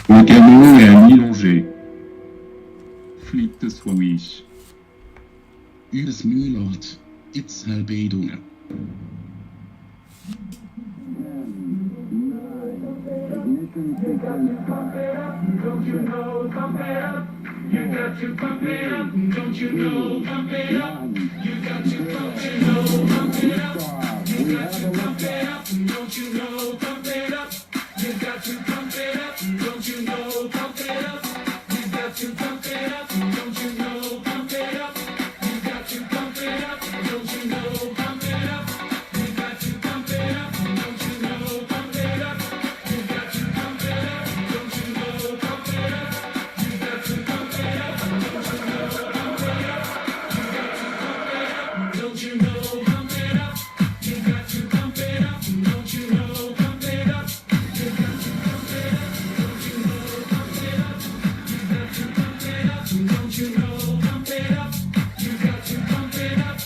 Le canot est un ilongé. Fliegt es ruhig. Üdes Mühlort, Itzhal Beidunge. Don't you know, pump it up. You got to pump it up. Don't you know, pump it up. You got to pump it up. Pump it up. You got to pump it up. Don't you know, pump it up. You got to pump it up. Don't you know, pump it up. You got to pump it up. Don't you know, pump it up. You got to pump it up. Don't you know, pump it up. You got to pump it up. Don't you know, pump it up. You got to pump it up. Don't you know, pump it up. You got to pump it up. Don't you know, pump it up. Don't you know, pump it up. You got to pump it up. Don't you know, pump it up. You got to pump it up. Don't you know, pump it up. You got to pump it up. Don't you know, pump it up. You got to pump it up.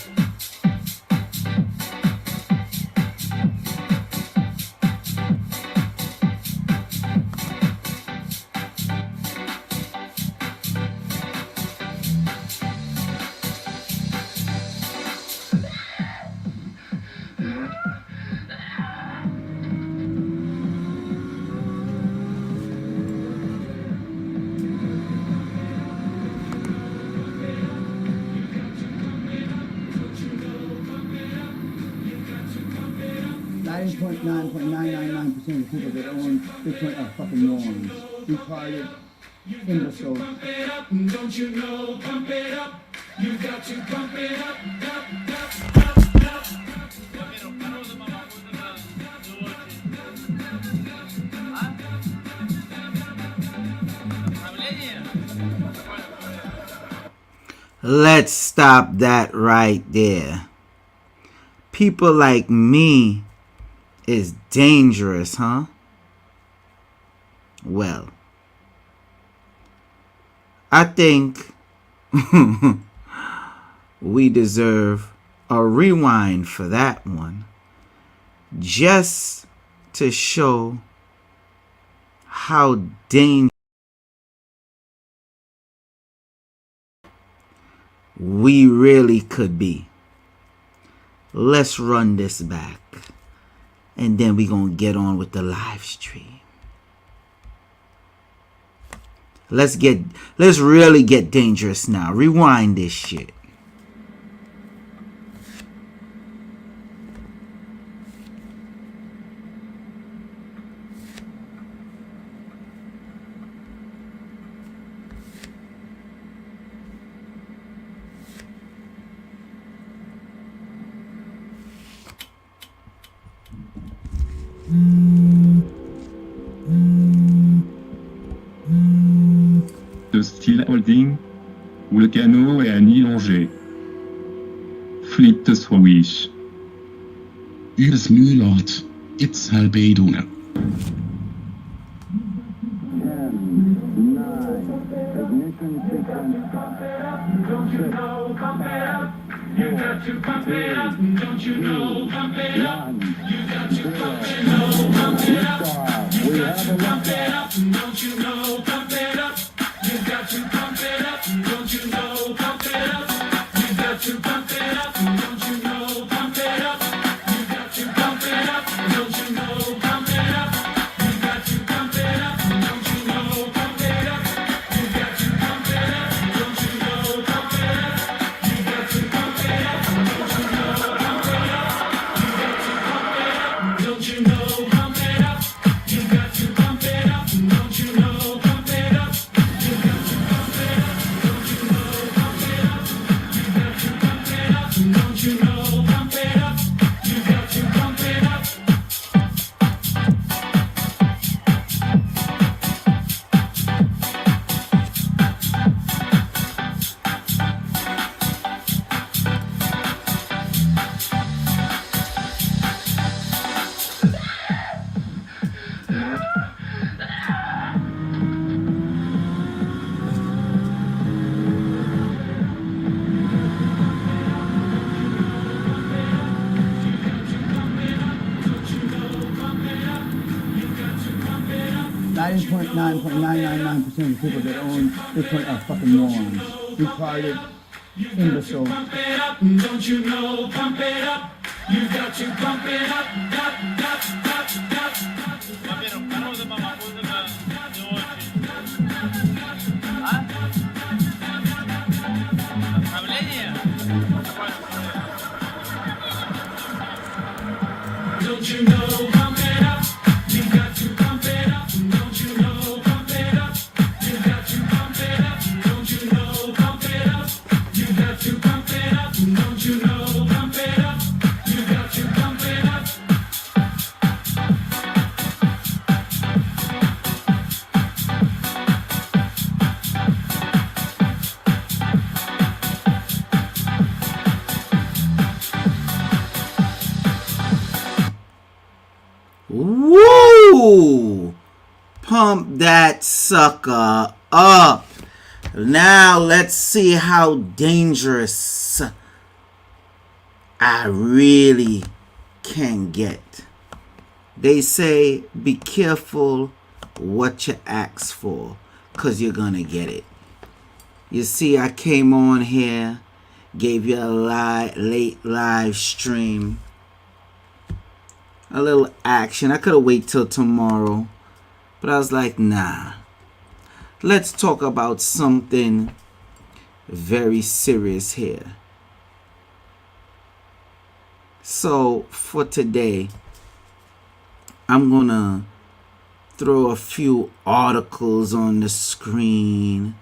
Point 9.999% of people that own Bitcoin are fucking morons, retarded, imbeciles. Pump it up, don't you know, pump it up. You got to pump it up, Let's stop that right there. People like me is dangerous, huh? Well, I think we deserve a rewind for that one, just to show how dangerous we really could be. Let's run this back, and then we're gonna get on with the live stream. Let's really get dangerous now. Rewind this shit. De style holding, où le canot est un ilongé. Fliegt es ruhig. Üdes Mühlort, Itzhal Beidunge. Don't you know, pump it up. You got to pump it up. Don't you know, pump it up. You got to pump it up. Pump it up. You got to pump it up. Don't you know, pump it up. You got to pump it up. Don't you know, pump it up. You got to pump it up. Don't you know, pump it up. You got to pump it up. Don't you know, pump it up. You got to pump it up. Don't you know, pump it up. You got to pump it up. Don't you know, pump it up. You got to pump it up. Don't you know, pump it up. You got to pump it up. Don't you know, pump it up. You got to pump it up. Don't you know, pump it up. You got to pump it up. Don't you know, pump it up. You got to pump it up. Don't you know, pump it up. You got to pump it up. 99.999% of the people that own Bitcoin are fucking morons. Retarded, imbecile. Pump it up, don't you know? Pump it up. You got to pump it up. Don't you know? Pump it up. You got to pump it up. Don't you know? Pump it up. You got to pump it up. Don't you know? Pump it up. You got to pump it up. Don't you know? Pump it up. You got to pump it up. Woo! Pump that sucker up. Now let's see how dangerous I really can get. They say be careful what you ask for, because you're going to get it. You see, I came on here, gave you a late live stream. A little action. I could have waited till tomorrow, but I was like, nah. Let's talk about something very serious here. So for today, I'm gonna throw a few articles on the screen,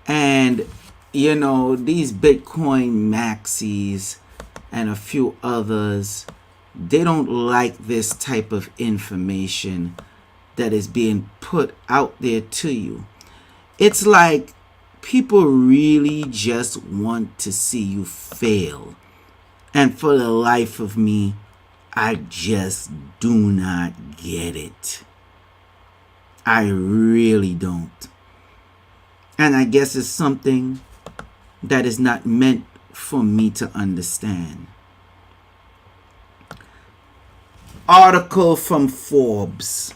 and you know, these Bitcoin maxis and a few others, they don't like this type of information that is being put out there to you. It's like people really just want to see you fail. And for the life of me, I just do not get it. I really don't. And I guess it's something that is not meant for me to understand. Article from Forbes.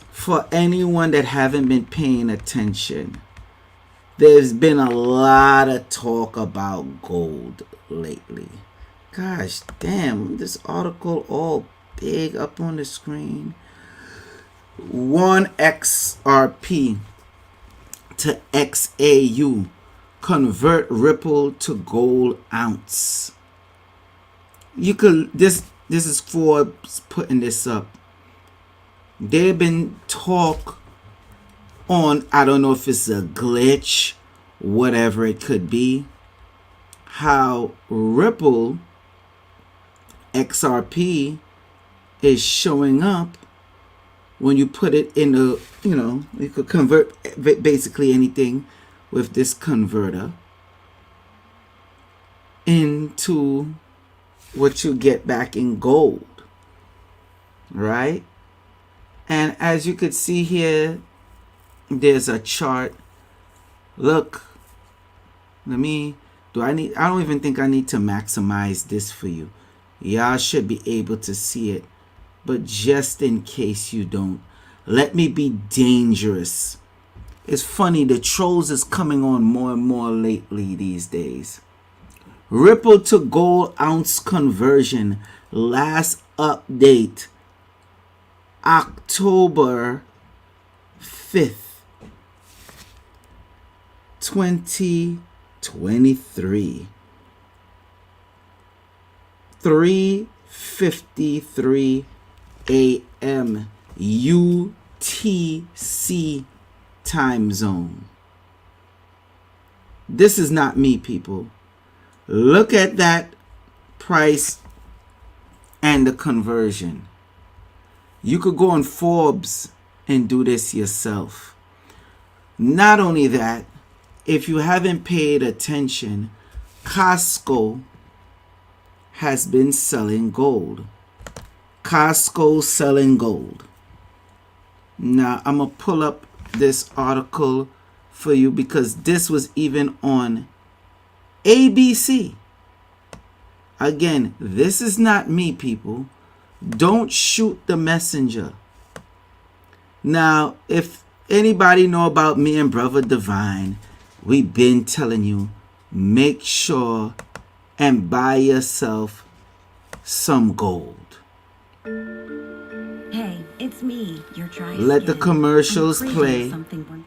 For anyone that haven't been paying attention, there's been a lot of talk about gold lately. Gosh damn, this article all big up on the screen. 1 XRP to XAU. Convert Ripple to gold ounce. You could, this is Forbes putting this up. There've been talk on, I don't know if it's a glitch, whatever it could be, how Ripple XRP is showing up when you put it in the, you know, you could convert basically anything with this converter into what you get back in gold, right? And as you could see here, there's a chart. Look, I don't even think I need to maximize this for you. Y'all should be able to see it. But just in case you don't, let me be dangerous. It's funny, the trolls is coming on more and more lately these days. Ripple to gold ounce conversion. Last update, October 5th, 2023. 3:53 a.m. UTC time zone. This is not me, people. Look at that price and the conversion. You could go on Forbes and do this yourself. Not only that, if you haven't paid attention, Costco has been selling gold. Costco selling gold. Now, I'm going to pull up this article for you because this was even on ABC. Again, this is not me, people. Don't shoot the messenger. Now, if anybody know about me and Brother Divine, we've been telling you, make sure and buy yourself some gold. Hey, it's me, your dry Let the skin. commercials I'm craving play. something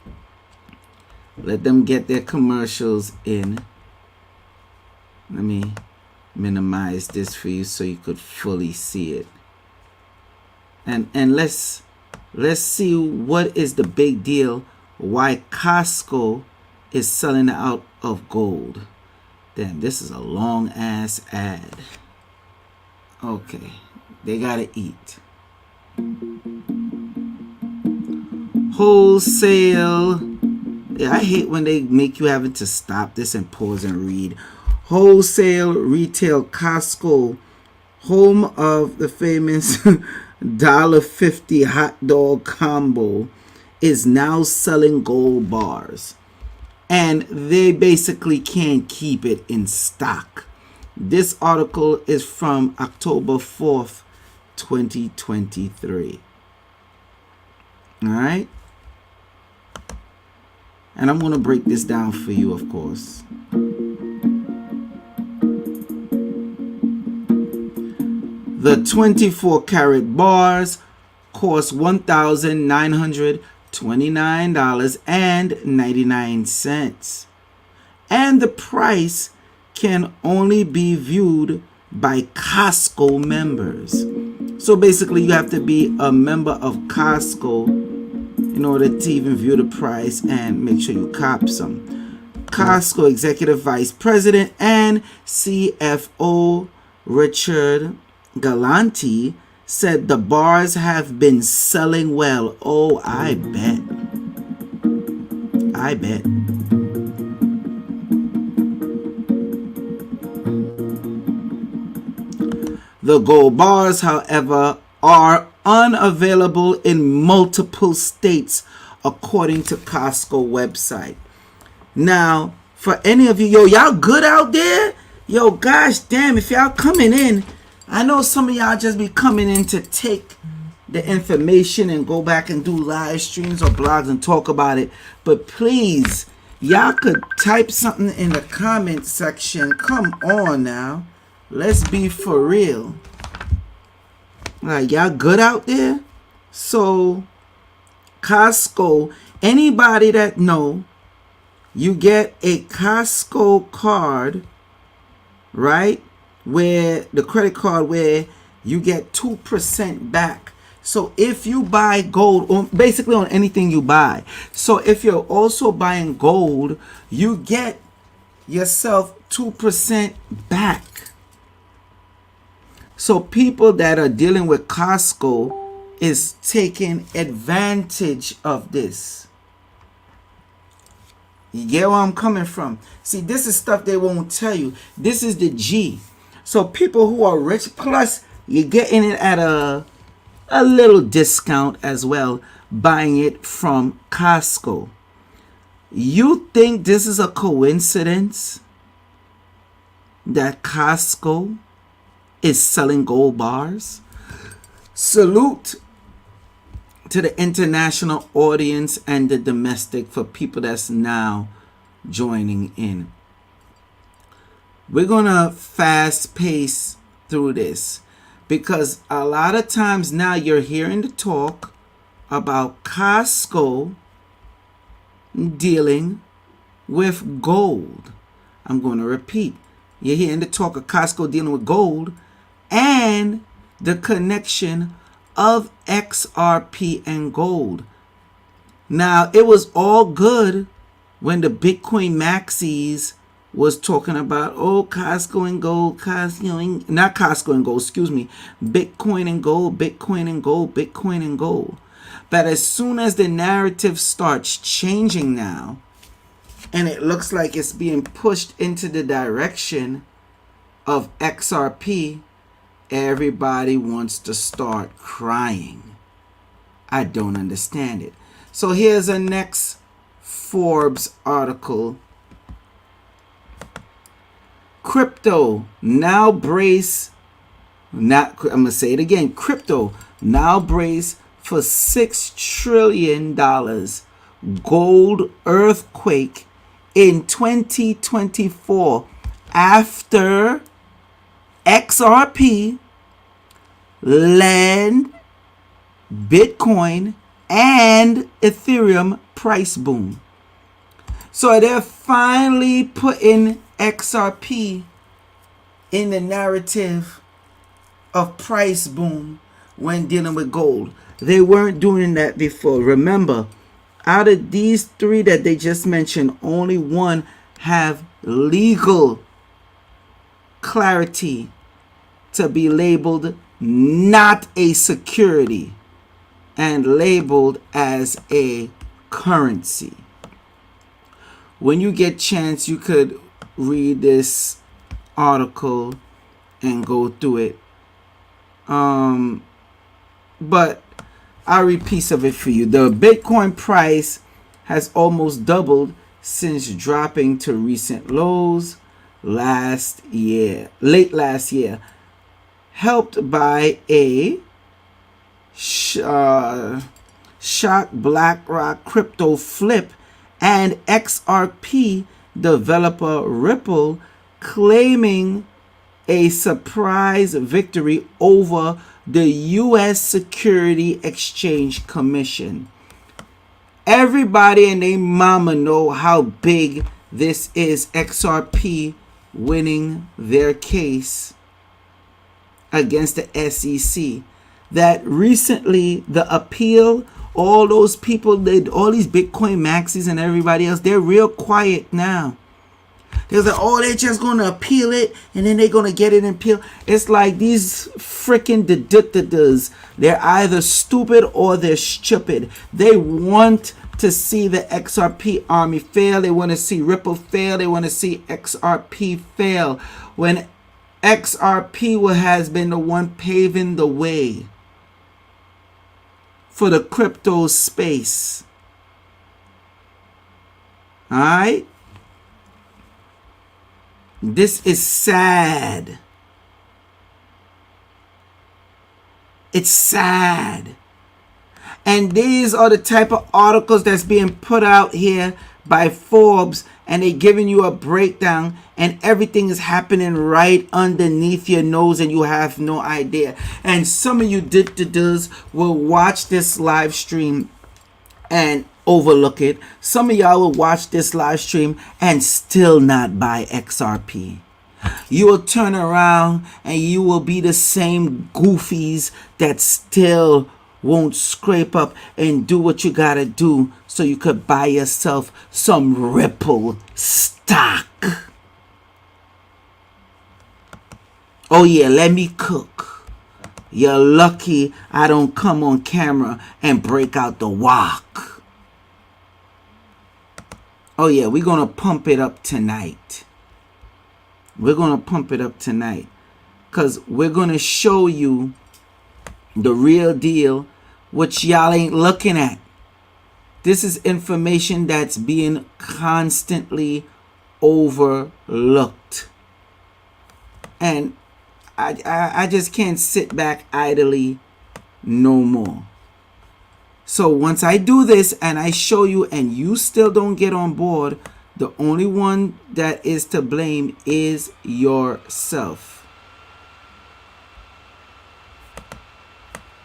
Let them get their commercials in. Let me minimize this for you so you could fully see it. And let's see what is the big deal why Costco is selling out of gold. Damn, this is a long ass ad. Okay, they gotta eat. Wholesale. Yeah, I hate when they make you having to stop this and pause and read. Wholesale retail Costco, home of the famous $1.50 hot dog combo, is now selling gold bars. And they basically can't keep it in stock. This article is from October 4th, 2023. All right. And I'm going to break this down for you, of course. The 24 karat bars cost $1,929.99. And the price can only be viewed by Costco members. So basically you have to be a member of Costco in order to even view the price and make sure you cop some. Costco Executive Vice President and CFO Richard Galanti said the bars have been selling well. Oh, I bet. I bet. The gold bars, however, are unavailable in multiple states according to Costco website. Now, for any of you, y'all good out there? Yo, gosh damn, if y'all coming in, I know some of y'all just be coming in to take the information and go back and do live streams or blogs and talk about it. But please, y'all could type something in the comment section. Come on now. Let's be for real. Like, y'all good out there? So, Costco, anybody that know, you get a Costco card, right? Where the credit card where you get 2% back. So if you buy gold, basically on anything you buy. So if you're also buying gold, you get yourself 2% back. So people that are dealing with Costco is taking advantage of this. You get where I'm coming from? See, this is stuff they won't tell you. This is the G. So people who are rich, plus you're getting it at a little discount as well, buying it from Costco. You think this is a coincidence that Costco is selling gold bars? Salute to the international audience and the domestic for people that's now joining in. We're gonna fast pace through this because a lot of times now you're hearing the talk about Costco dealing with gold. I'm going to repeat. You're hearing the talk of Costco dealing with gold and the connection of XRP and gold. Now, it was all good when the Bitcoin maxis was talking about, oh, Costco and gold, not Costco and gold, excuse me, Bitcoin and gold, Bitcoin and gold, Bitcoin and gold. But as soon as the narrative starts changing now, and it looks like it's being pushed into the direction of XRP, everybody wants to start crying. I don't understand it. So here's a next Forbes article. Crypto now brace, I'm going to say it again. Crypto now brace for $6 trillion gold earthquake in 2024 after XRP, land, Bitcoin, and Ethereum price boom. So they're finally putting XRP in the narrative of price boom when dealing with gold. They weren't doing that before. Remember, out of these three that they just mentioned, only one have legal clarity to be labeled not a security and labeled as a currency. When you get chance, you could read this article and go through it. But I'll read a piece of it for you. The Bitcoin price has almost doubled since dropping to recent lows late last year, helped by a shock BlackRock crypto flip and XRP developer Ripple claiming a surprise victory over the U.S. Security Exchange Commission. Everybody and their mama know how big this is. XRP winning their case against the SEC. That recently the appeal, all those people, all these Bitcoin maxis and everybody else, they're real quiet now. They're like, oh, they're just going to appeal it and then they're going to get it and appeal. It's like these freaking dedictators. They're either stupid or they're stupid. They want to see the XRP army fail. They want to see Ripple fail. They want to see XRP fail. When XRP has been the one paving the way for the crypto space. Alright? This is sad. It's sad. And these are the type of articles that's being put out here by Forbes, and they're giving you a breakdown, and everything is happening right underneath your nose and you have no idea. And some of you dictators will watch this live stream and overlook it. Some of y'all will watch this live stream and still not buy XRP. You will turn around and you will be the same goofies that still won't scrape up and do what you gotta do so you could buy yourself some Ripple stock. Oh yeah, let me cook. You're lucky I don't come on camera and break out the wok. Oh yeah, we're gonna pump it up tonight. We're gonna pump it up tonight, because we're gonna show you the real deal, which y'all ain't looking at. This is information that's being constantly overlooked. And I just can't sit back idly no more. So once I do this and I show you and you still don't get on board, the only one that is to blame is yourself.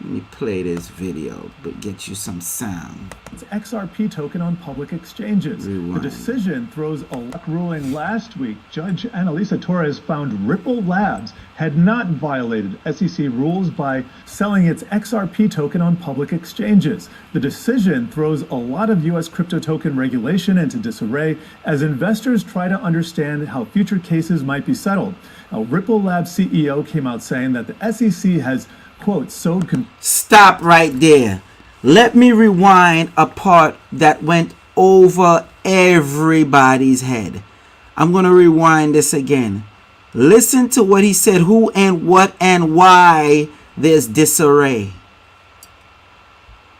Let me play this video, but get you some sound. It's XRP token on public exchanges. Rewind. The decision throws a luck ruling last week. Judge Annalisa Torres found Ripple Labs had not violated SEC rules by selling its XRP token on public exchanges. The decision throws a lot of U.S. crypto token regulation into disarray as investors try to understand how future cases might be settled. Now, Ripple Labs CEO came out saying that the SEC has, quote, Stop right there. Let me rewind a part that went over everybody's head. I'm going to rewind this again. Listen to what he said, who and what and why there's disarray.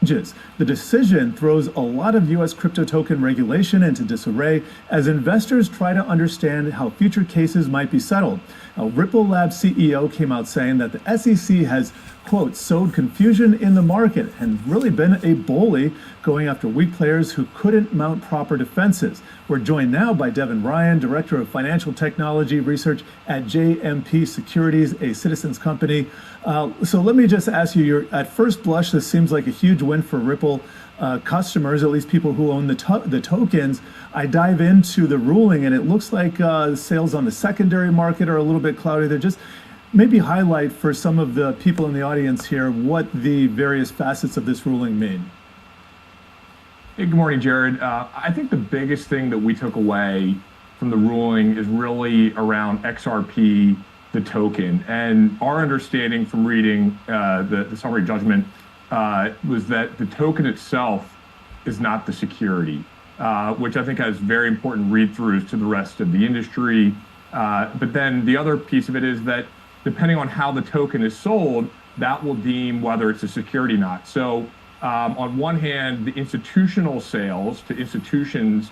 exchanges. The decision throws a lot of U.S. crypto token regulation into disarray as investors try to understand how future cases might be settled. Now, Ripple Labs CEO came out saying that the SEC has, quote, sowed confusion in the market and really been a bully going after weak players who couldn't mount proper defenses. We're joined now by Devin Ryan, Director of Financial Technology Research at JMP Securities, a Citizens company. So let me just ask you, at first blush, this seems like a huge win for Ripple customers, at least people who own the tokens. I dive into the ruling and it looks like sales on the secondary market are a little bit cloudy. They're just maybe highlight for some of the people in the audience here what the various facets of this ruling mean. Hey, good morning, Jared. I think the biggest thing that we took away from the ruling is really around XRP, the token. And our understanding from reading the summary judgment was that the token itself is not the security, which I think has very important read-throughs to the rest of the industry. But then the other piece of it is that depending on how the token is sold, that will deem whether it's a security or not. So on one hand, the institutional sales to institutions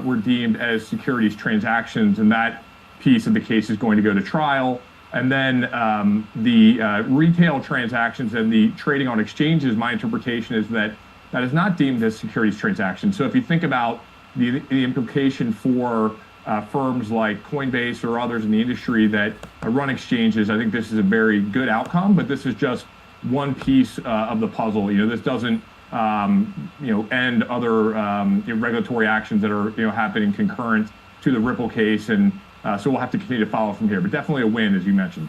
were deemed as securities transactions, and that piece of the case is going to go to trial. And then the retail transactions and the trading on exchanges, my interpretation is that that is not deemed as securities transactions. So if you think about the implication for firms like Coinbase or others in the industry that run exchanges, I think this is a very good outcome, but this is just one piece of the puzzle. This doesn't, end other regulatory actions that are, happening concurrent to the Ripple case. And so we'll have to continue to follow from here, but definitely a win, as you mentioned.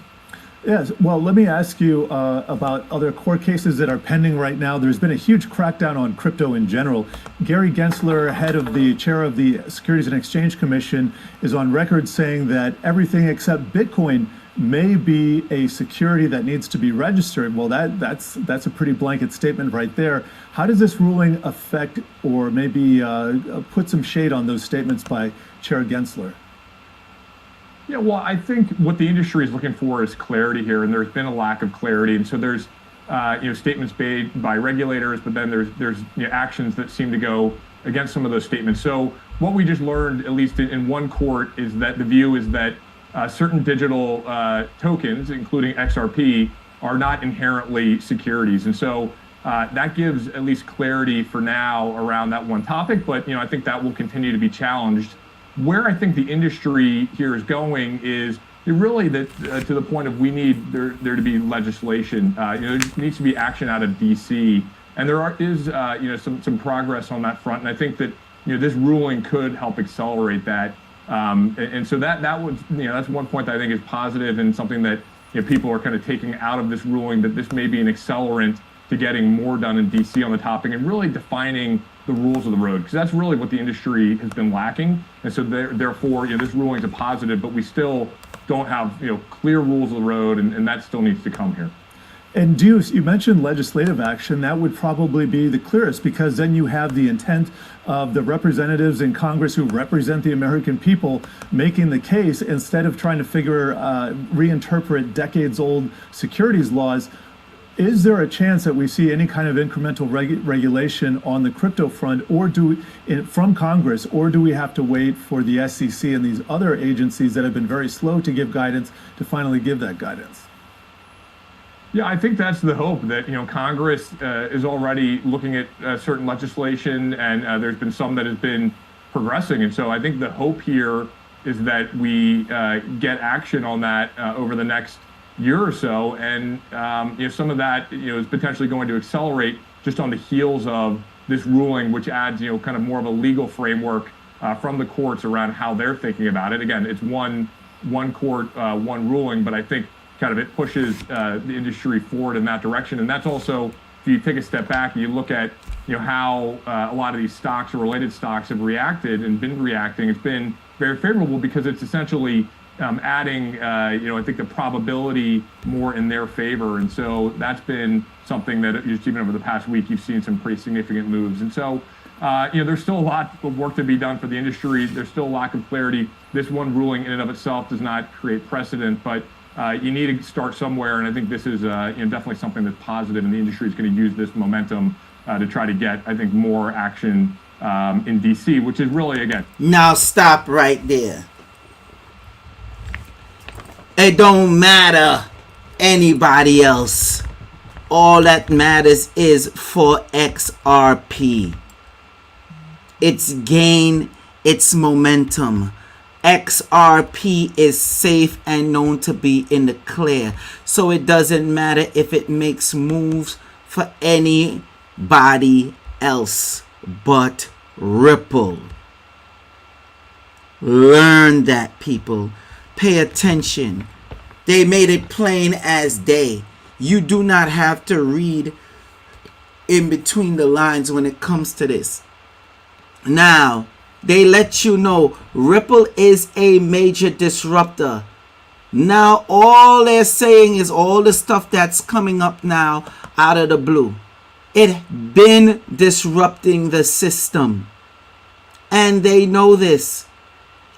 Yes, well, let me ask you about other court cases that are pending right now. There's been a huge crackdown on crypto in general. Gary Gensler, chair of the Securities and Exchange Commission, is on record saying that everything except Bitcoin may be a security that needs to be registered. Well, that's a pretty blanket statement right there. How does this ruling affect or maybe put some shade on those statements by Chair Gensler? Yeah, well, I think what the industry is looking for is clarity here, and there's been a lack of clarity. And so there's, statements made by regulators, but then there's actions that seem to go against some of those statements. So what we just learned, at least in one court, is that the view is that certain digital tokens, including XRP, are not inherently securities. And so that gives at least clarity for now around that one topic, but I think that will continue to be challenged. Where I think the industry here is going is really that to the point of we need there to be legislation. There needs to be action out of DC, and there is some progress on that front. And I think that this ruling could help accelerate that. And so that would that's one point that I think is positive and something that people are kind of taking out of this ruling, that this may be an accelerant to getting more done in DC on the topic and really defining the rules of the road, because that's really what the industry has been lacking. And so therefore, this ruling is a positive, but we still don't have clear rules of the road, and that still needs to come here. And you mentioned legislative action. That would probably be the clearest, because then you have the intent of the representatives in Congress who represent the American people making the case, instead of trying to reinterpret decades-old securities laws. Is there a chance that we see any kind of incremental regulation on the crypto front, or from Congress, or do we have to wait for the SEC and these other agencies that have been very slow to give guidance to finally give that guidance? Yeah, I think that's the hope, that Congress is already looking at certain legislation, and there's been some that has been progressing. And so I think the hope here is that we get action on that over the next year or so, and some of that is potentially going to accelerate just on the heels of this ruling, which adds kind of more of a legal framework from the courts around how they're thinking about it. Again, it's one court, one ruling, but I think kind of it pushes the industry forward in that direction. And that's also, if you take a step back and you look at how a lot of these stocks or related stocks have reacted and been reacting, it's been very favorable, because it's essentially adding, I think the probability more in their favor. And so that's been something that just even over the past week, you've seen some pretty significant moves. And so, there's still a lot of work to be done for the industry. There's still a lack of clarity. This one ruling in and of itself does not create precedent, but you need to start somewhere. And I think this is definitely something that's positive, and the industry is going to use this momentum to try to get, I think, more action in DC, which is really, again, Now stop right there. It don't matter anybody else. All that matters is for XRP. Its gain, its momentum. XRP is safe and known to be in the clear. So it doesn't matter if it makes moves for anybody else but Ripple. Learn that, people. Pay attention. They made it plain as day. You do not have to read in between the lines when it comes to this. Now, they let you know Ripple is a major disruptor. Now, all they're saying is all the stuff that's coming up now out of the blue. It been disrupting the system. And they know this.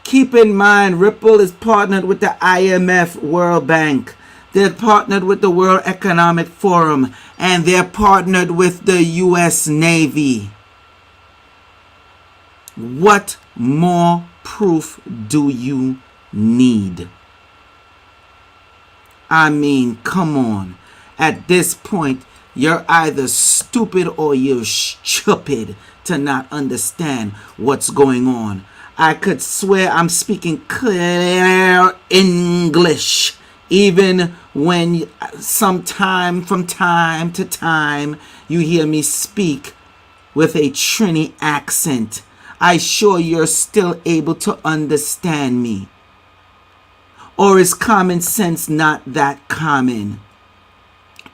Keep in mind, Ripple is partnered with the IMF, World Bank. They're partnered with the World Economic Forum. And they're partnered with the US Navy. What more proof do you need? I mean, come on. At this point, you're either stupid or you're stupid to not understand what's going on. I could swear I'm speaking clear English, even when from time to time, you hear me speak with a Trini accent. I sure you're still able to understand me. Or is common sense not that common?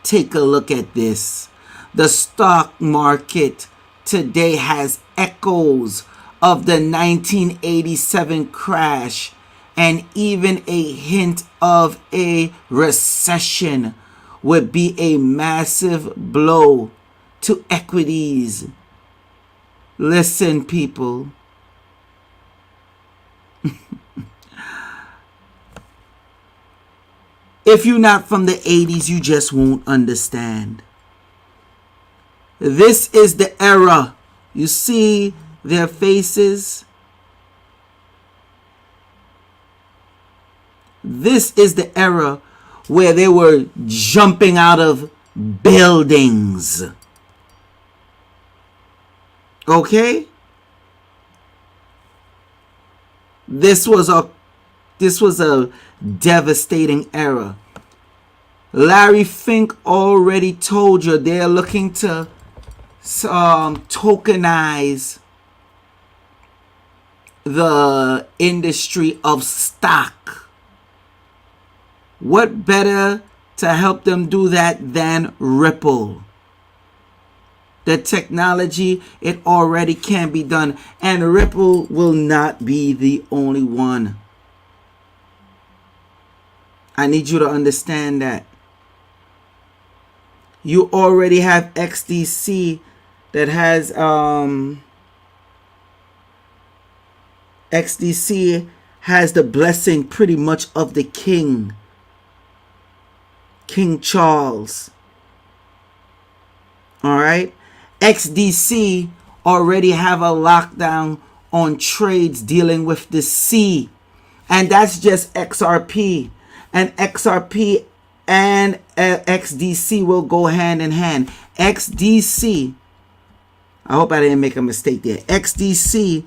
Take a look at this. The stock market today has echoes of the 1987 crash and even a hint of a recession would be a massive blow to equities. Listen, people. If you're not from the 80s, you just won't understand. This is the era. You see their faces? This is the era where they were jumping out of buildings. Okay? This was a devastating era. Larry Fink already told you they're looking to tokenize the industry of stock. What better to help them do that than Ripple? The technology, it already can be done. And Ripple will not be the only one. I need you to understand that. You already have XDC that has XDC has the blessing pretty much of the king. King Charles. All right. XDC already have a lockdown on trades dealing with the C. And that's just XRP. And XRP and XDC will go hand in hand. XDC, I hope I didn't make a mistake there. XDC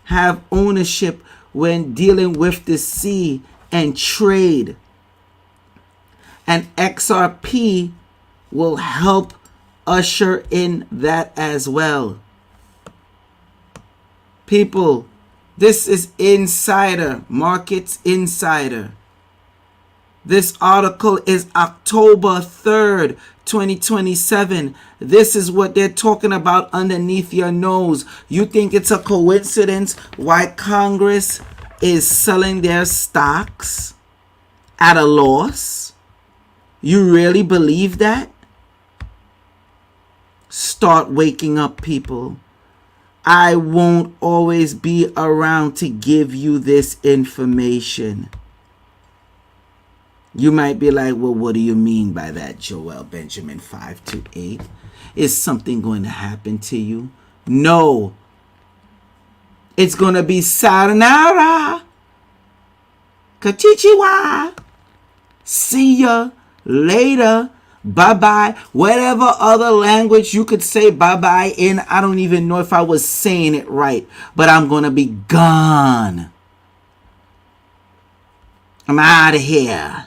have ownership when dealing with the C and trade. And XRP will help usher in that as well. People, this is Insider, Markets Insider. This article is October 3rd, 2027. This is what they're talking about underneath your nose. You think it's a coincidence why Congress is selling their stocks at a loss? You really believe that? Start waking up, people. I won't always be around to give you this information. You might be like, well, what do you mean by that, Joel Benjamin 528? Is something going to happen to you? No. It's going to be sayonara. Kachichiwa. See ya later. Bye-bye. Whatever other language you could say bye-bye in. I don't even know if I was saying it right. But I'm going to be gone. I'm out of here.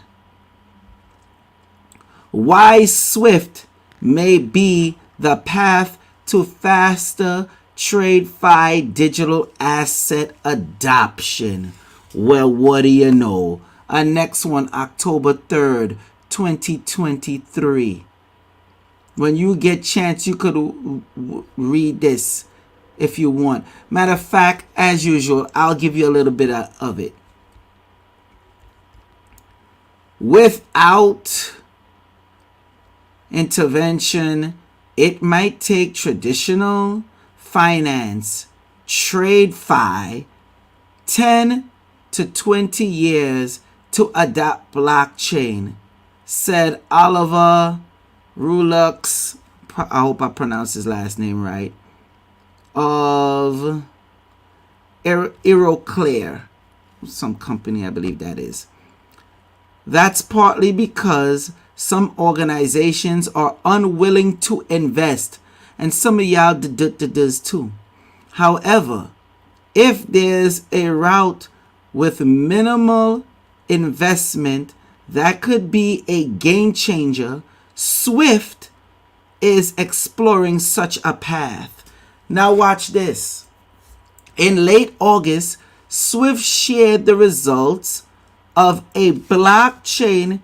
Why Swift may be the path to faster TradeFi digital asset adoption. Well, what do you know? Our next one, October 3rd, 2023. When you get chance, you could read this if you want. Matter of fact, as usual, I'll give you a little bit of it. Without intervention, it might take traditional finance, TradeFi, 10 to 20 years to adopt blockchain, said Oliver Rulux, I hope I pronounced his last name right, of Aeroclear, some company I believe that is. That's partly because some organizations are unwilling to invest, and some of y'all does too. However, if there's a route with minimal investment that could be a game changer, Swift is exploring such a path. Now watch this. In late August, Swift shared the results of a blockchain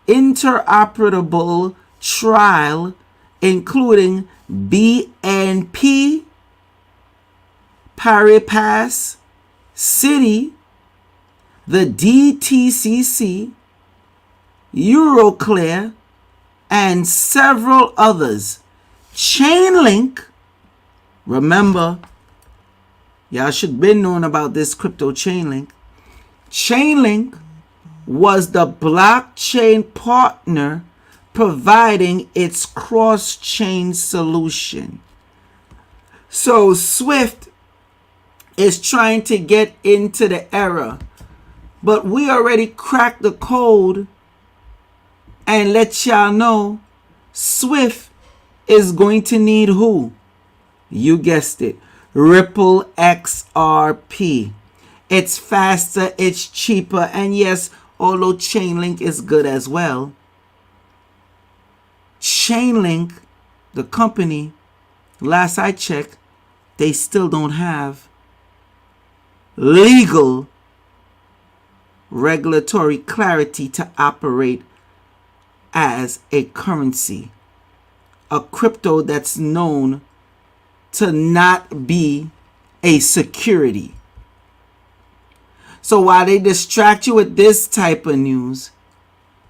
interoperable trial including BNP Paribas, Citi, the DTCC, Euroclear, and several others. Chainlink, remember, y'all should have been knowing about this crypto Chainlink. Chainlink was the blockchain partner providing its cross-chain solution. So Swift is trying to get into the era, but we already cracked the code and let y'all know Swift is going to need who? You guessed it, Ripple XRP. It's faster, it's cheaper, and yes, although Chainlink is good as well, Chainlink, the company, last I checked, they still don't have legal regulatory clarity to operate as a currency, a crypto that's known to not be a security. So while they distract you with this type of news,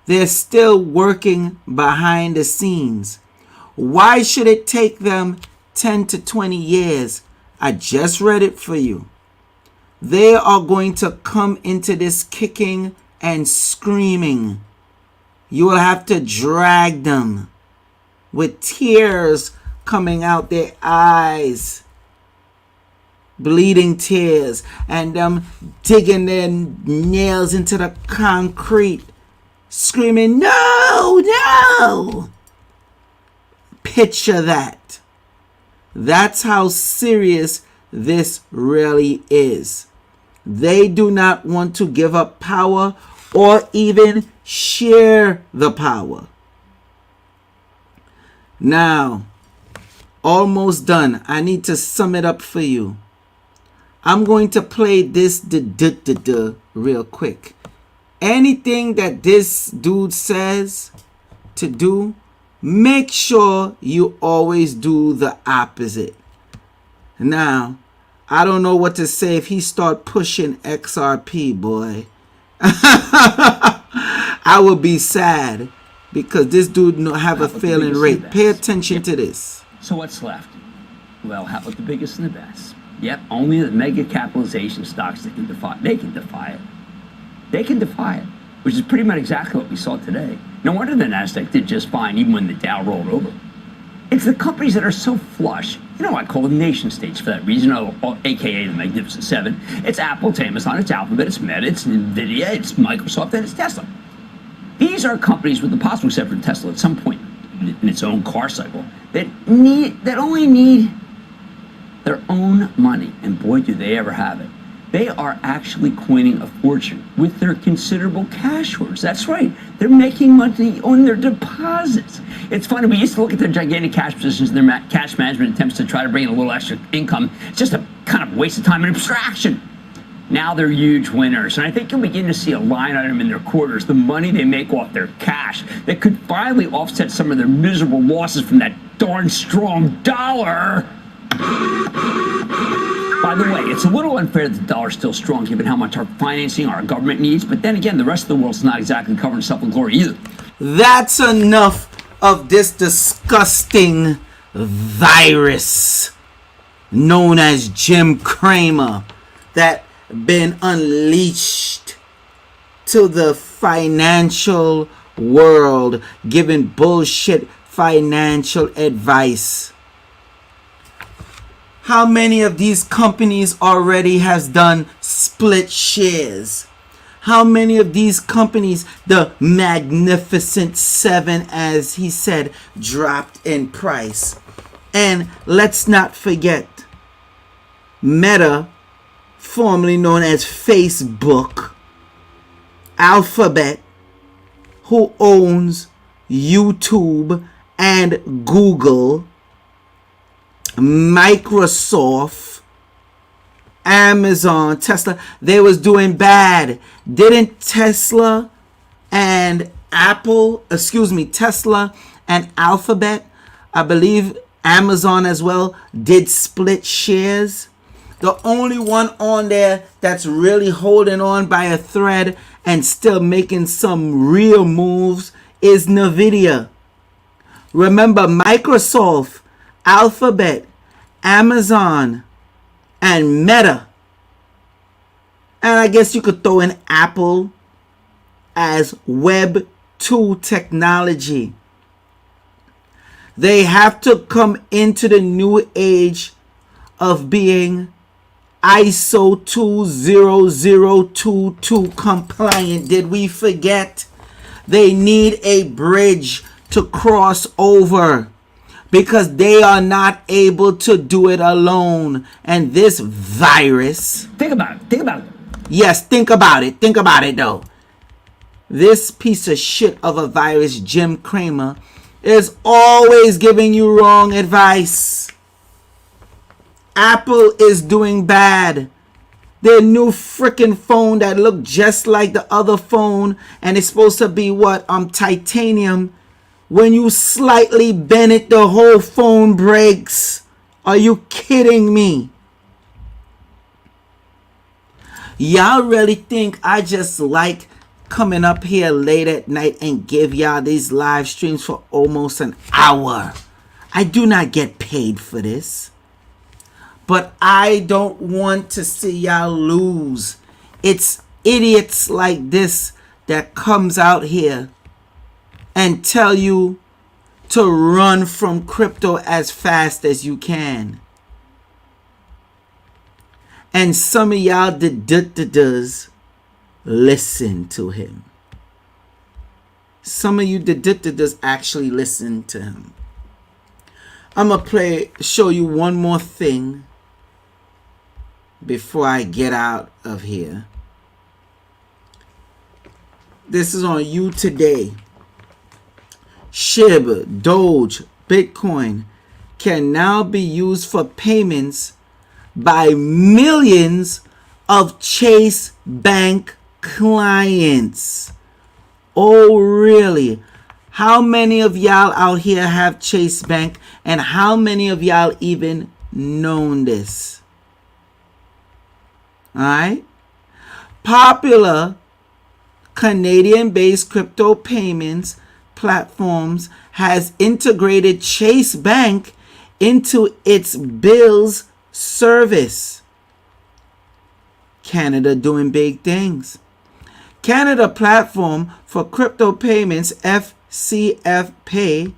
they're still working behind the scenes. Why should it take them 10 to 20 years? I just read it for you. They are going to come into this kicking and screaming. You will have to drag them with tears coming out their eyes, bleeding tears, and them digging their nails into the concrete, screaming, no, no. Picture that. That's how serious this really is. They do not want to give up power or even share the power. Now, almost done. I need to sum it up for you. I'm going to play this real quick. Anything that this dude says to do, make sure you always do the opposite. Now, I don't know what to say if he start pushing XRP, boy. I would be sad because this dude have a failing rate. Pay attention to this. So what's left? Well, how about the biggest and the best? Yep, only the mega capitalization stocks that can defy. They can defy it. They can defy it, which is pretty much exactly what we saw today. No wonder the Nasdaq did just fine even when the Dow rolled over. It's the companies that are so flush. You know, I call them nation states for that reason, aka the Magnificent Seven. It's Apple, it's Amazon, it's Alphabet, it's Meta, it's Nvidia, it's Microsoft, and it's Tesla. These are companies, with the possible exception of Tesla at some point in its own car cycle, that only need their own money, and boy, do they ever have it. They are actually coining a fortune with their considerable cash hoards. That's right. They're making money on their deposits. It's funny, we used to look at their gigantic cash positions and their cash management attempts to try to bring in a little extra income. It's just a kind of waste of time and abstraction. Now they're huge winners, and I think you'll begin to see a line item in their quarters, the money they make off their cash, that could finally offset some of their miserable losses from that darn strong dollar. By the way, it's a little unfair that the dollar's still strong given how much our financing our government needs, but then again, the rest of the world's not exactly covering itself in glory either. That's enough of this disgusting virus known as Jim Cramer that been unleashed to the financial world, giving bullshit financial advice. How many of these companies already has done split shares? How many of these companies, the Magnificent Seven, as he said, dropped in price? And let's not forget, Meta, formerly known as Facebook, Alphabet, who owns YouTube and Google, Microsoft, Amazon, Tesla, they was doing bad. Didn't Tesla and Tesla and Alphabet, I believe Amazon as well, did split shares? The only one on there that's really holding on by a thread and still making some real moves is Nvidia. Remember, Microsoft, Alphabet, Amazon, and Meta, and I guess you could throw in Apple as Web 2 technology. They have to come into the new age of being ISO 20022 compliant. Did we forget? They need a bridge to cross over, because they are not able to do it alone. And this virus... Think about it. Yes, think about it. Think about it, though. This piece of shit of a virus, Jim Cramer, is always giving you wrong advice. Apple is doing bad. Their new freaking phone that looked just like the other phone, and it's supposed to be titanium. When you slightly bend it, the whole phone breaks. Are you kidding me? Y'all really think I just like coming up here late at night and give y'all these live streams for almost an hour? I do not get paid for this. But I don't want to see y'all lose. It's idiots like this that comes out here and tell you to run from crypto as fast as you can. And some of y'all does listen to him. Some of you does actually listen to him. I'm gonna show you one more thing before I get out of here. This is on You Today. SHIB, Doge, Bitcoin can now be used for payments by millions of Chase Bank clients. Oh, really? How many of y'all out here have Chase Bank, and how many of y'all even known this? Alright? Popular Canadian-based crypto payments platforms has integrated Chase Bank into its bills service. Canada doing big things. Canada platform for crypto payments, FCF Pay,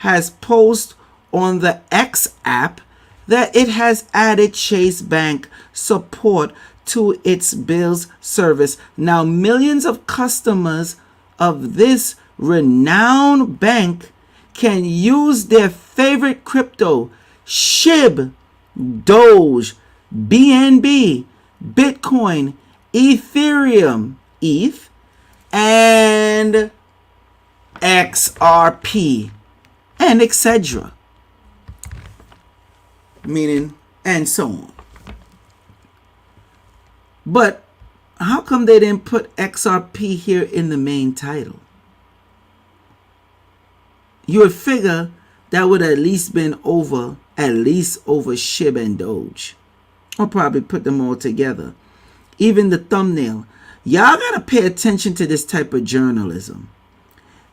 has posted on the X app that it has added Chase Bank support to its bills service. Now, millions of customers of this renowned bank can use their favorite crypto, SHIB, Doge, BNB, Bitcoin, Ethereum, ETH, and XRP, and etc. Meaning, and so on. But how come they didn't put XRP here in the main title? You would figure that would at least been over SHIB and Doge. Or probably put them all together. Even the thumbnail. Y'all gotta pay attention to this type of journalism.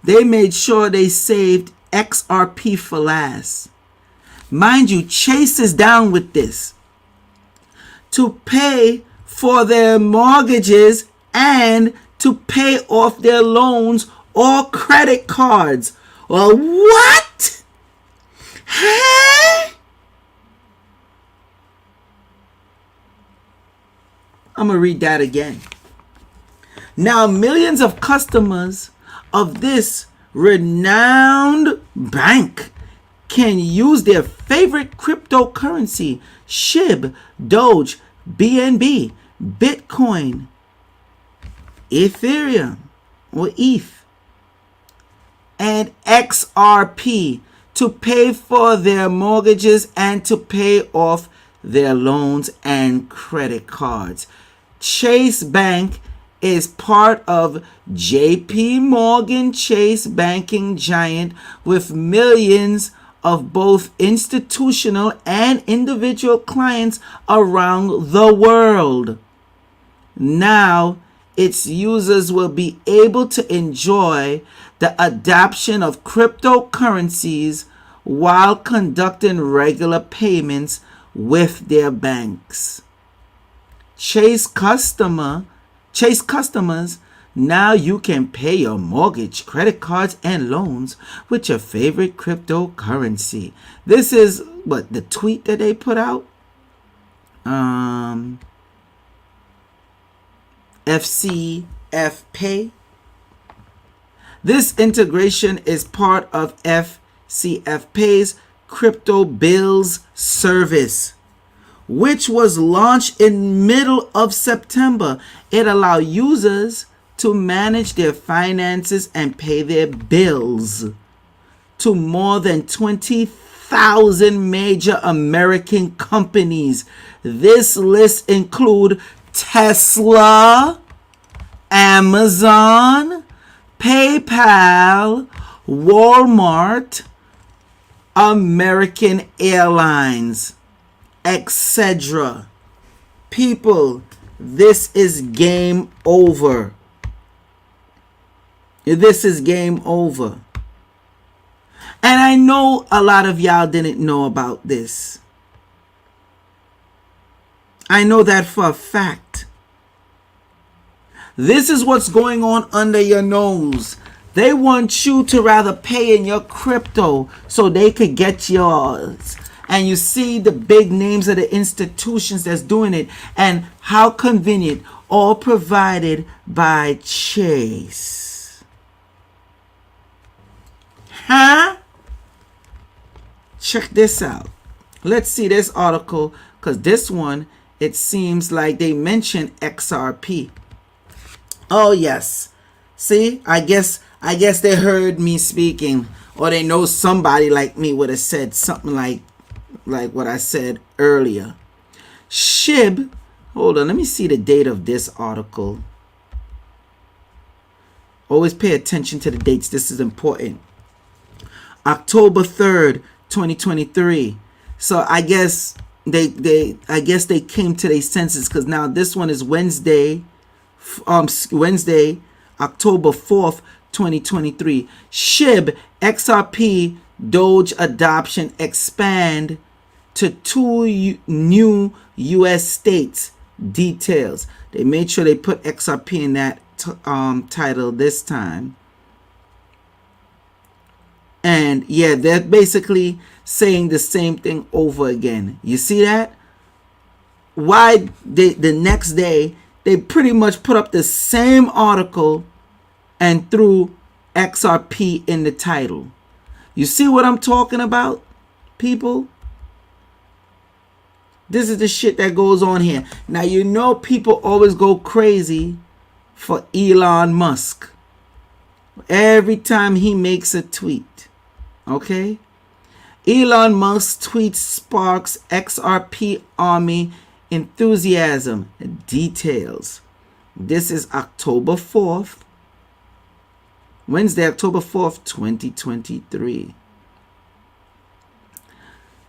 They made sure they saved XRP for last. Mind you, Chase is down with this. To pay for their mortgages and to pay off their loans or credit cards. Well, what? Hey? I'm going to read that again. Now, millions of customers of this renowned bank can use their favorite cryptocurrency, SHIB, Doge, BNB, Bitcoin, Ethereum, or ETH, and XRP to pay for their mortgages and to pay off their loans and credit cards. Chase Bank is part of JP Morgan Chase banking giant with millions of both institutional and individual clients around the world. Now, its users will be able to enjoy the adoption of cryptocurrencies while conducting regular payments with their banks. Chase customers, now you can pay your mortgage, credit cards, and loans with your favorite cryptocurrency. This is what the tweet that they put out. FCF Pay. This integration is part of FCF Pay's crypto bills service, which was launched in middle of September. It allows users to manage their finances and pay their bills to more than 20,000 major American companies. This list includes Tesla, Amazon, PayPal, Walmart, American Airlines, etc. People, this is game over. This is game over. And I know a lot of y'all didn't know about this. I know that for a fact. This is what's going on under your nose. They want you to rather pay in your crypto so they could get yours. And you see the big names of the institutions that's doing it. And how convenient. All provided by Chase. Huh? Check this out. Let's see this article. Because this one, it seems like they mentioned XRP. Oh, yes. See, I guess they heard me speaking. Or they know somebody like me would have said something like what I said earlier. SHIB. Hold on. Let me see the date of this article. Always pay attention to the dates. This is important. October 3rd, 2023. So I guess they came to their senses, because now this one is Wednesday, October 4th, 2023. SHIB, XRP, Doge adoption expand to 2 new U.S. states. Details. They made sure they put XRP in that title this time. And yeah, they're basically saying the same thing over again. You see that? Why the next day they pretty much put up the same article and threw XRP in the title. You see what I'm talking about, people? This is the shit that goes on here. Now, you know people always go crazy for Elon Musk every time he makes a tweet. Okay? Elon Musk tweet sparks XRP army enthusiasm. Details. This is October 4th. Wednesday, October 4th, 2023.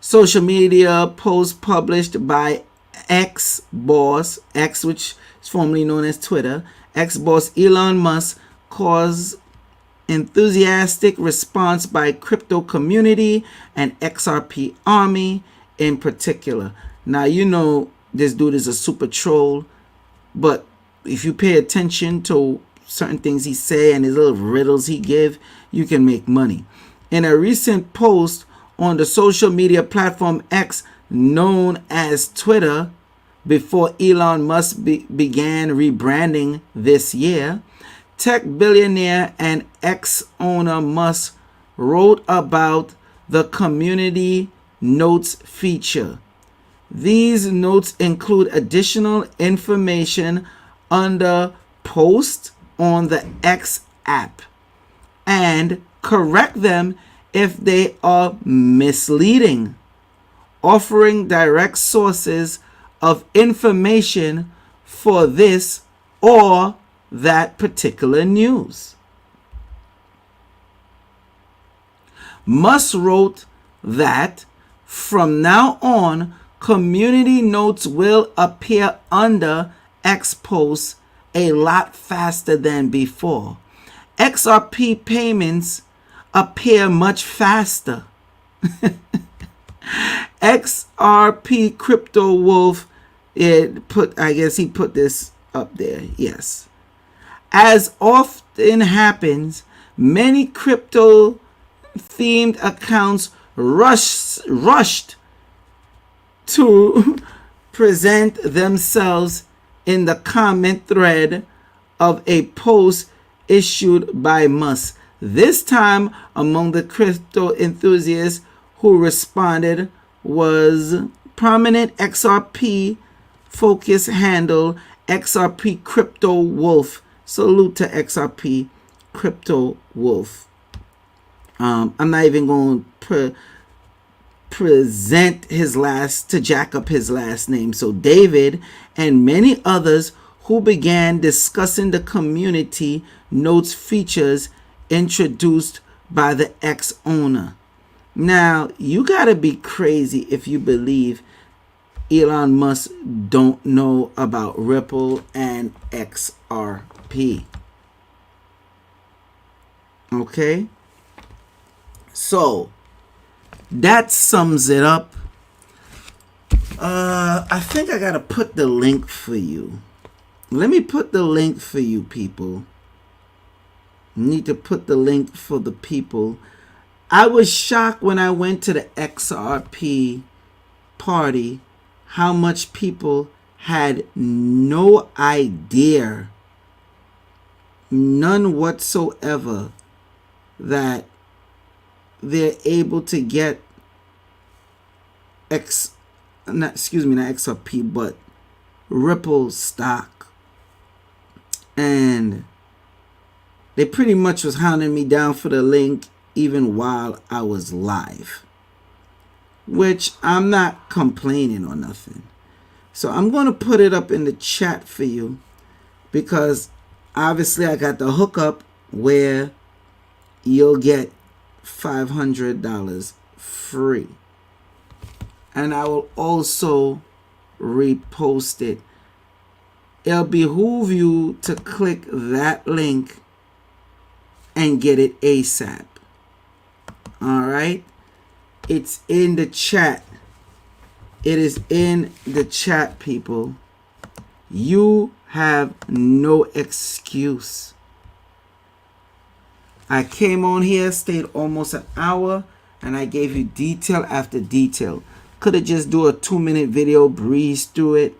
Social media post published by X-Boss, X which is formerly known as Twitter. X-Boss Elon Musk caused enthusiastic response by crypto community and XRP army in particular. Now, you know this dude is a super troll, but if you pay attention to certain things he say and his little riddles he give, you can make money. In a recent post on the social media platform X, known as Twitter, before Elon Musk began rebranding this year, tech billionaire and ex-owner Musk wrote about the community notes feature. These notes include additional information under post on the X app and correct them if they are misleading, offering direct sources of information for this or that particular news. Musk wrote that from now on, community notes will appear under X posts a lot faster than before. XRP payments appear much faster. XRP Crypto Wolf, I guess he put this up there. Yes. As often happens, many crypto themed accounts rushed to present themselves in the comment thread of a post issued by Musk. This time, among the crypto enthusiasts who responded was prominent XRP focus handle XRP Crypto Wolf. Salute to XRP Crypto Wolf. I'm not even going to present his to jack up his last name. So David and many others who began discussing the community notes features introduced by the ex-owner. Now, you gotta be crazy if you believe Elon Musk don't know about Ripple and XRP. Okay? So, that sums it up. I think I gotta put the link for you. Let me put the link for you, people. Need to put the link for the people. I was shocked when I went to the XRP party how much people had no idea, none whatsoever, that they're able to get not XRP, but Ripple stock. And they pretty much was hounding me down for the link even while I was live, which I'm not complaining or nothing. So I'm going to put it up in the chat for you, because obviously I got the hookup where you'll get $500 free. And I will also repost it. It'll behoove you to click that link and get it ASAP. Alright? It's in the chat. It is in the chat, people. You have no excuse. I came on here, stayed almost an hour, and I gave you detail after detail. Could have just do a 2-minute video, breeze through it.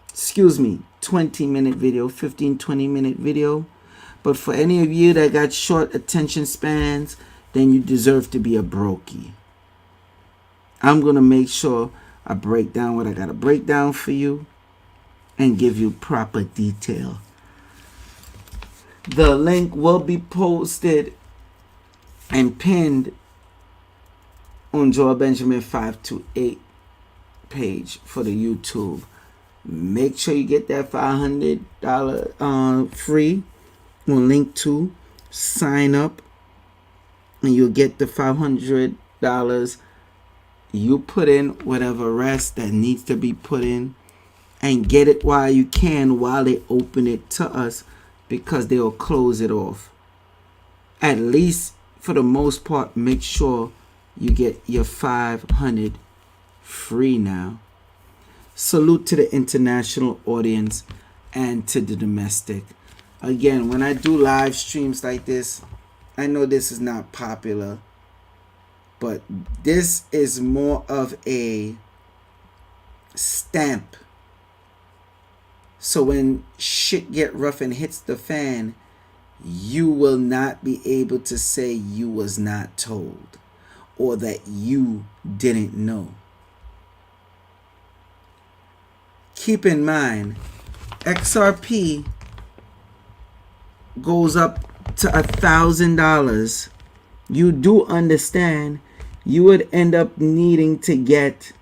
Excuse me, 20-minute video, 15-20-minute video. But for any of you that got short attention spans, then you deserve to be a brokey. I'm going to make sure I break down what I got to break down for you and give you proper detail. The link will be posted and pinned on Joel Benjamin 528 page for the YouTube. Make sure you get that $500 free on link 2. Sign up and you'll get the $500. You put in whatever rest that needs to be put in and get it while you can, while they open it to us, because they'll close it off. At least for the most part, make sure you get your 500 free now. Salute to the international audience and to the domestic. Again, when I do live streams like this, I know this is not popular, but this is more of a stamp. So when shit get rough and hits the fan, you will not be able to say you was not told or that you didn't know. Keep in mind, XRP goes up to $1,000. You do understand you would end up needing to get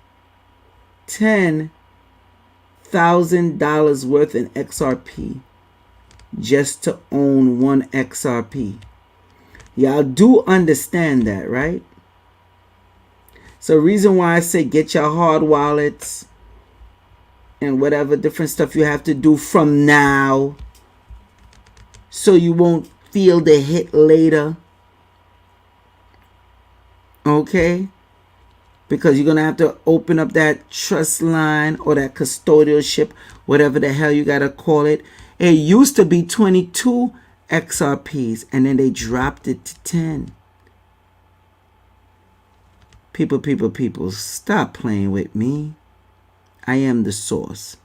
$10,000 worth in XRP just to own one XRP. Y'all do understand that, right? So reason why I say get your hard wallets and whatever different stuff you have to do from now, so you won't feel the hit later. Okay? Because you're going to have to open up that trust line or that custodialship, whatever the hell you got to call it. It used to be 22 XRPs and then they dropped it to 10. People, stop playing with me. I am the source.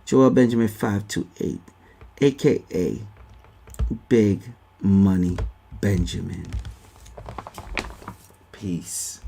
Joel Benjamin 528, aka Big Money Benjamin. Peace.